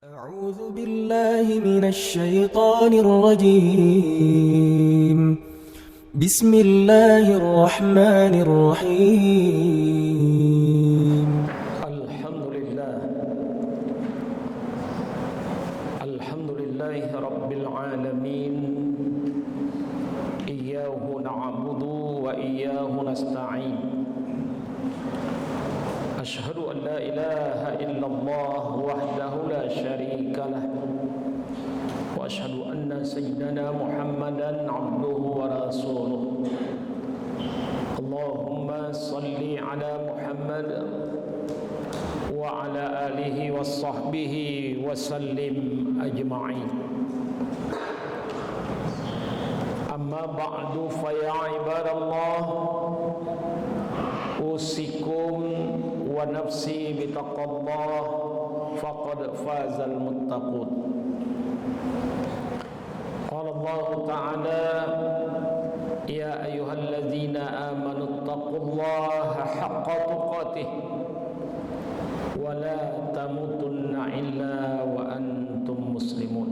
أعوذ بالله من الشيطان الرجيم. بسم الله الرحمن الرحيم. الحمد لله رب العالمين. إياه نعبد وإياه نستعين. أشهد أن لا إله إلا الله وحده لا شريك له، وأشهد أن سيدنا محمدا عبده ورسوله. اللهم صل على محمد وعلى آله وصحبه وسلم أجمعين. أما بعد فيا عباد الله، أوصيكم ونفسي بتقوى الله فقد فاز المتقون. قال الله تعالى: يا أيها الذين آمنوا اتقوا الله حق تقاته ولا تموتن إلا وأنتم مسلمون.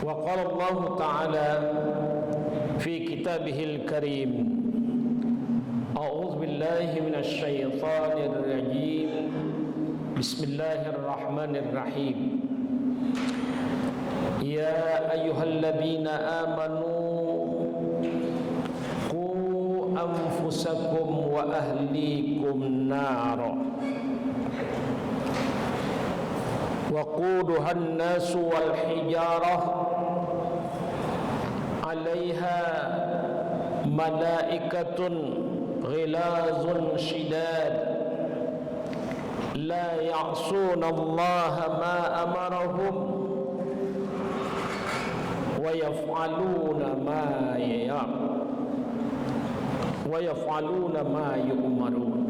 وقال الله تعالى في كتابه الكريم: أعوذ بالله من الشيطان الرجيم. بسم الله الرحمن الرحيم. يا أيها الذين آمنوا قوا أنفسكم وأهليكم نارا وقودها الناس والحجارة عليها ملائكة غلاظ شداد لا يعصون الله ما أمرهم ويفعلون ما يؤمرون.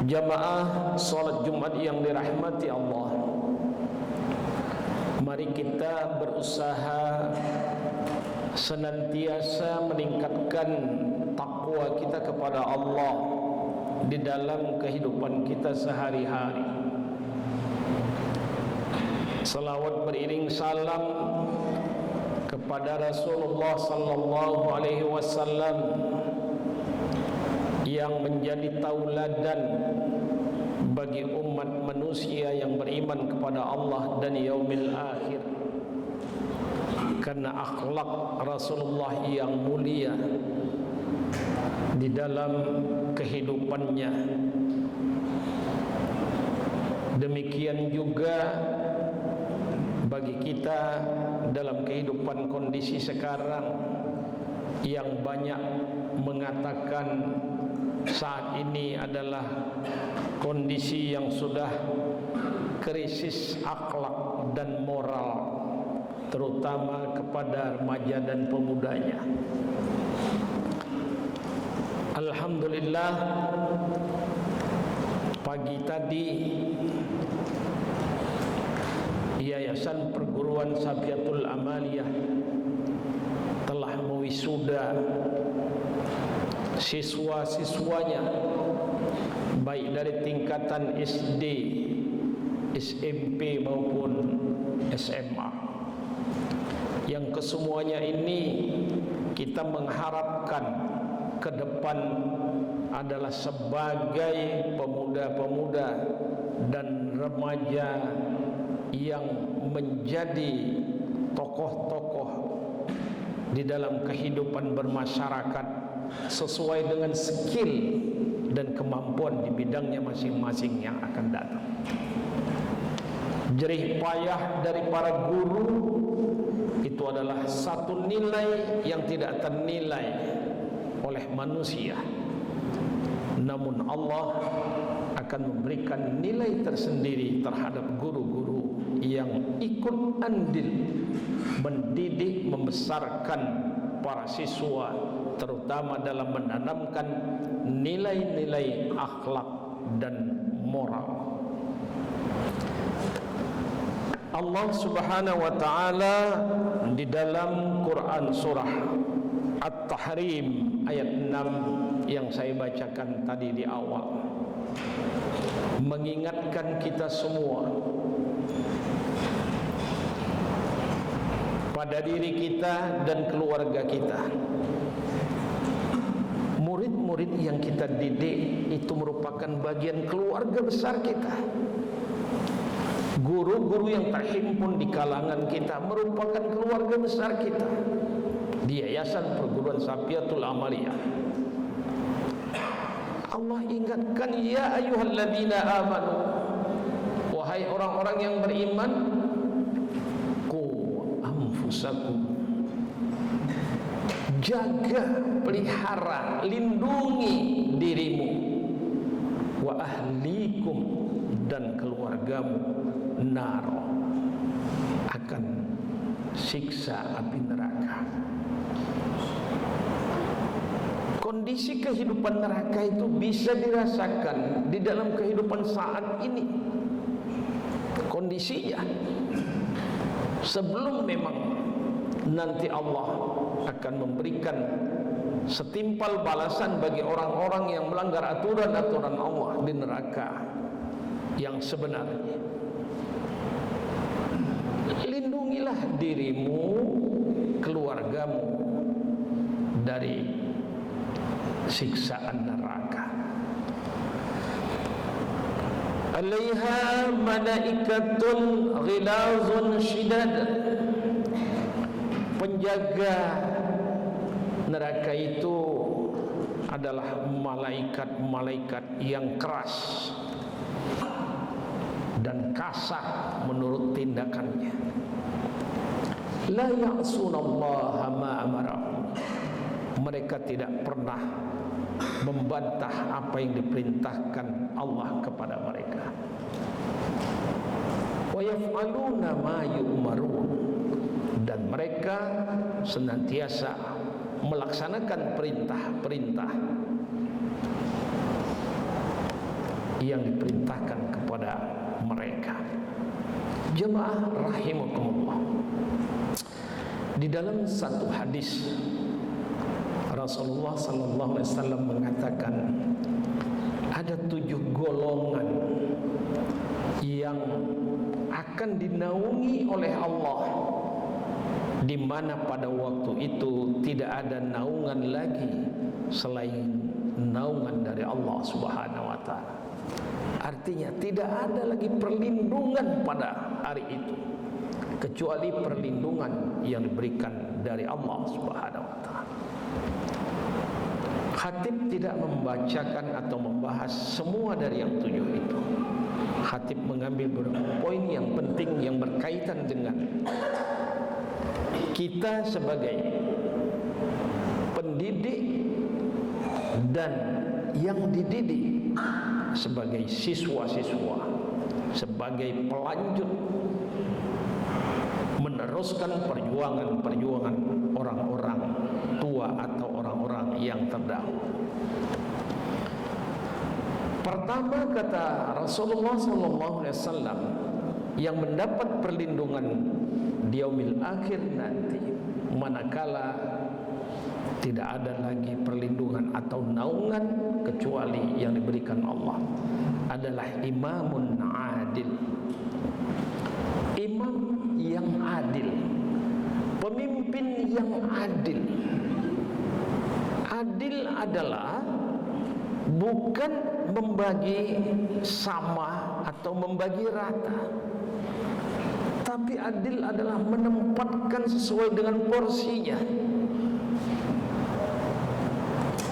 Jamaah salat Jumat yang dirahmati Allah, mari kita berusaha senantiasa meningkatkan takwa kita kepada Allah di dalam kehidupan kita sehari-hari. Salawat beriring salam kepada Rasulullah sallallahu alaihi wasallam yang menjadi tauladan bagi umat manusia yang beriman kepada Allah dan yaumil akhir. Karena akhlak Rasulullah yang mulia di dalam kehidupannya, demikian juga bagi kita dalam kehidupan kondisi sekarang yang banyak mengatakan saat ini adalah kondisi yang sudah krisis akhlak dan moral, terutama kepada remaja dan pemudanya. Alhamdulillah, pagi tadi Yayasan Perguruan Safiatul Amaliyah telah mewisuda siswa-siswanya, baik dari tingkatan SD, SMP maupun SMA. Yang kesemuanya ini kita mengharapkan ke depan adalah sebagai pemuda-pemuda dan remaja yang menjadi tokoh-tokoh di dalam kehidupan bermasyarakat sesuai dengan skill dan kemampuan di bidangnya masing-masing yang akan datang. Jerih payah dari para guru itu adalah satu nilai yang tidak ternilai oleh manusia. Namun Allah akan memberikan nilai tersendiri terhadap guru-guru yang ikut andil mendidik, membesarkan para siswa, terutama dalam menanamkan nilai-nilai akhlak dan moral. Allah Subhanahu wa taala di dalam Quran surah At-Tahrim ayat 6 yang saya bacakan tadi di awal, mengingatkan kita semua pada diri kita dan keluarga kita. Murid-murid yang kita didik itu merupakan bagian keluarga besar kita. Guru-guru yang terhimpun di kalangan kita merupakan keluarga besar kita di Yayasan Perguruan Safiatul Amaliyah. Allah ingatkan, ya ayyuhalladzina amanu, wahai orang-orang yang beriman, qu anfusakum, jaga, pelihara, lindungi dirimu, wa ahlikum, dan keluargamu, naro, akan siksa api neraka. Kondisi kehidupan neraka itu bisa dirasakan di dalam kehidupan saat ini. Kondisinya sebelum memang nanti Allah akan memberikan setimpal balasan bagi orang-orang yang melanggar aturan-aturan Allah di neraka yang sebenarnya. Lindungilah dirimu, keluargamu dari siksaan neraka. Alaiha malaikatun ghilazun shidad, penjaga neraka itu adalah malaikat-malaikat yang keras dan kasar menurut tindakannya. La ya'sunallaha ma amarahum, mereka tidak pernah membantah apa yang diperintahkan Allah kepada mereka. Wa yaf'aluna ma yu'marun, dan mereka senantiasa melaksanakan perintah-perintah yang diperintahkan kepada mereka. Jemaah rahimakumullah, di dalam satu hadis Rasulullah sallallahu alaihi wasallam mengatakan ada 7 golongan yang akan dinaungi oleh Allah, di mana pada waktu itu tidak ada naungan lagi selain naungan dari Allah Subhanahu wa taala. Artinya tidak ada lagi perlindungan pada hari itu kecuali perlindungan yang diberikan dari Allah Subhanahu wa taala. Khatib tidak membacakan atau membahas semua dari yang 7 itu. Khatib mengambil beberapa poin yang penting yang berkaitan dengan kita sebagai pendidik dan yang dididik, sebagai siswa-siswa, sebagai pelanjut meneruskan perjuangan-perjuangan orang-orang tua atau orang-orang yang terdahulu. Pertama, kata Rasulullah SAW, yang mendapat perlindungan di yaumil akhir nanti, manakala tidak ada lagi perlindungan atau naungan kecuali yang diberikan Allah, adalah imamun adil. Imam yang adil, pemimpin yang adil. Adil adalah bukan membagi sama atau membagi rata, tapi adil adalah menempatkan sesuai dengan porsinya,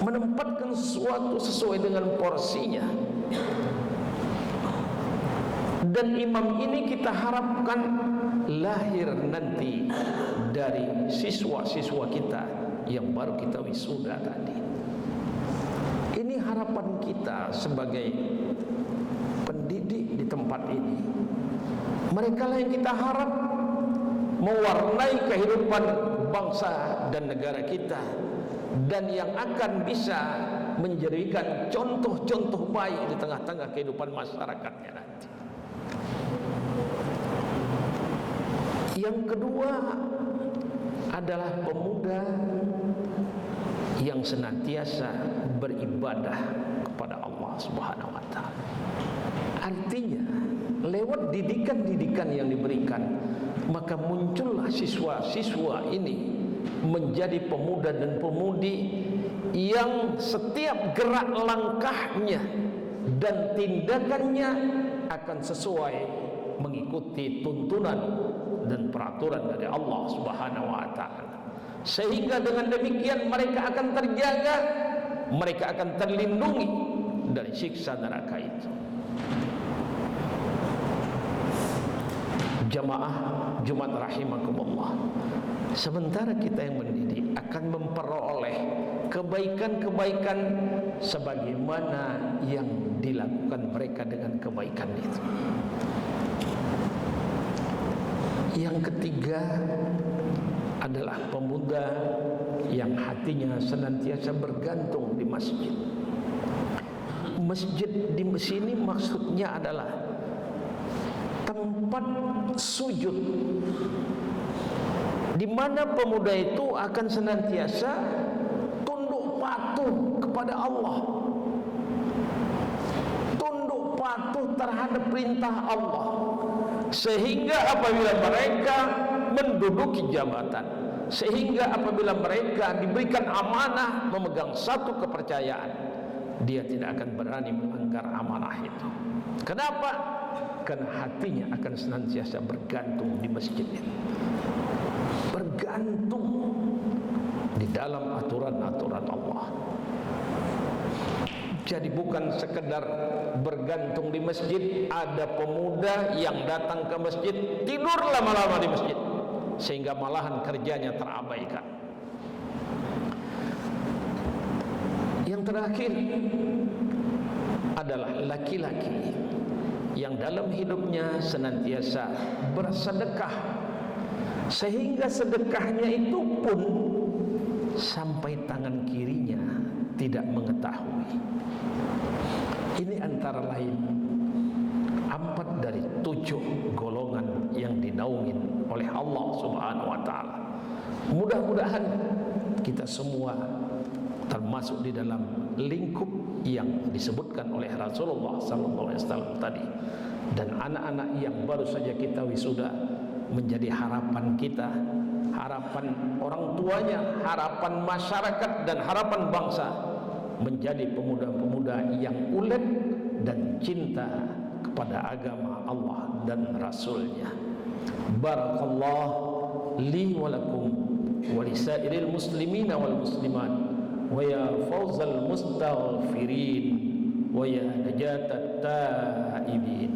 menempatkan sesuatu sesuai dengan porsinya. Dan imam ini kita harapkan lahir nanti dari siswa-siswa kita yang baru kita wisuda tadi. Ini harapan kita sebagai pendidik di tempat ini. Mereka lah yang kita harap mewarnai kehidupan bangsa dan negara kita, dan yang akan bisa menjadikan contoh-contoh baik di tengah-tengah kehidupan masyarakatnya nanti. Yang kedua adalah pemuda yang senantiasa beribadah kepada Allah Subhanahu wa taala. Artinya, lewat didikan-didikan yang diberikan, maka muncullah siswa-siswa ini menjadi pemuda dan pemudi yang setiap gerak langkahnya dan tindakannya akan sesuai mengikuti tuntunan dan peraturan dari Allah Subhanahu wa taala. Sehingga dengan demikian mereka akan terjaga, mereka akan terlindungi dari siksa neraka itu. Jamaah Jumat rahimakumullah, sementara kita yang mendidik akan memperoleh kebaikan-kebaikan sebagaimana yang dilakukan mereka dengan kebaikan itu. Yang ketiga adalah pemuda yang hatinya senantiasa bergantung di masjid. Masjid di sini maksudnya adalah tempat sujud, di mana pemuda itu akan senantiasa tunduk patuh kepada Allah, tunduk patuh terhadap perintah Allah, sehingga apabila mereka menduduki jabatan, sehingga apabila mereka diberikan amanah memegang satu kepercayaan, dia tidak akan berani melanggar amanah itu. Kenapa? Karena hatinya akan senantiasa bergantung di masjid itu, bergantung di dalam aturan-aturan Allah. Jadi bukan sekedar bergantung di masjid. Ada pemuda yang datang ke masjid, tidur lama-lama di masjid, sehingga malahan kerjanya terabaikan. Yang terakhir adalah laki-laki yang dalam hidupnya senantiasa bersedekah, sehingga sedekahnya itu pun sampai tangan kirinya tidak mengetahui. Ini antara lain 4 dari 7 golongan yang dinaungin oleh Allah Subhanahu wa taala. Mudah-mudahan kita semua termasuk di dalam lingkup yang disebutkan oleh Rasulullah SAW tadi. Dan anak-anak yang baru saja kita wisuda menjadi harapan kita, harapan orang tuanya, harapan masyarakat, dan harapan bangsa, menjadi pemuda-pemuda yang ulet dan cinta kepada agama Allah dan Rasulnya. Barakallahu li wa lakum wa lisairil muslimina wal muslimat, wa ya fawzal mustaghfirin, wa ya najatat taibin.